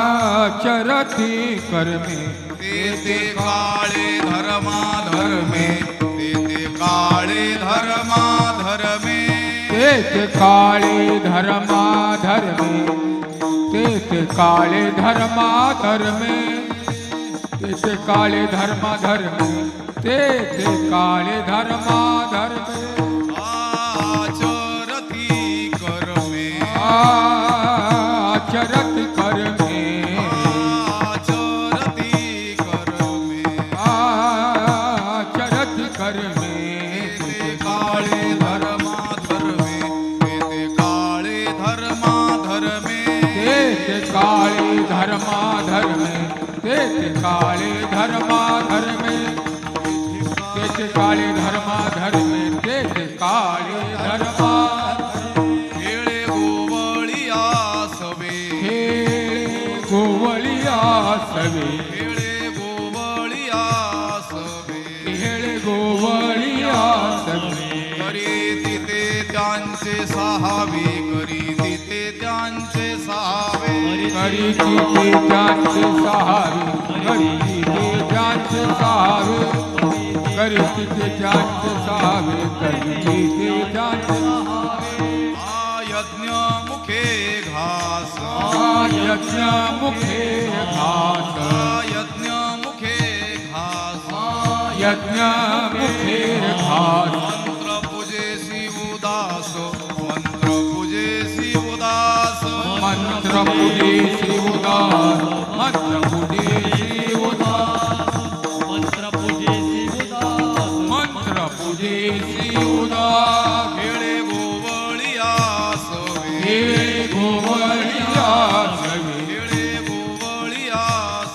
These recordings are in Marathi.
आचरती कर्मे ते काळे धर्मा धर्मे ते काळे धर्मा धर्मे ते काळे धर्मा धर्मे ते काळे धर्मा धर्मे ते काळे धर्मा धर्मे ते काळे धर्मा धर्मे आचरती कर्मे आचरती कर्मे आचरती कर्मे आचरती कर्मे ते काळे धर्मा धर्मे ते काळे धर्मा धर्मे ते काळे धर्मा धर्मे ते काळे धर्मा धर्मे ते काळे धर्मा धर्मे ते काळे धर्मा खेळे गोवळिया सवे खेळे गोवळिया सवे खेळे गोवळिया सवे खेळे गोवळिया सवे करी तिथे त्यांचे सहावे करी तिथे त्यांचे सहावे करी तिथे त्यांचे सहावे करी तिथे त्यांचे सहावे करी तिथे त्यांचे सहावे करी तिथे त्यांचे यज्ञ मुखे घास यज्ञ मुखे घास यज्ञ मुखे घास यज्ञ मुखे घास मंत्र पूजेसी उदास मंत्र पूजेसी उदास मंत्र पूजेसी उदास मंत्र पूजेसी उदास मंत्र पूजेसी उदास मंत्र पूजेसी उदास खेळे गोवळिया सवे खेळे गोवळिया सवे खेळे गोवळिया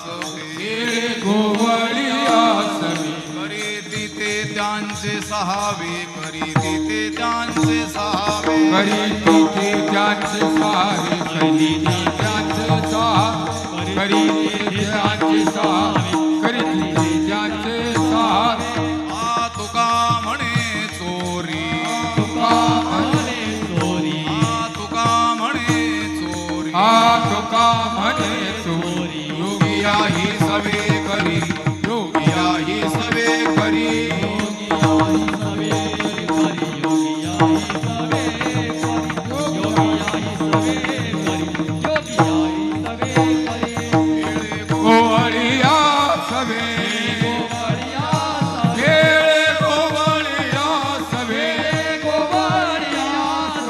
सवे खेळे गोवळिया सवे करी तिथे त्यांचे सहावे करी तिथे त्यांचे सहावे करी तिथे त्यांचे सहावे करी तिथे त्यांचे सहावे करी तिथे त्यांचे सहावे करी तिथे त्यांचे सहावे आ तुका म्हणे चोरी तुका म्हणे चोरी आ तुका म्हणे चोरी हा तुका म्हणे चोरी योगिया ही सवे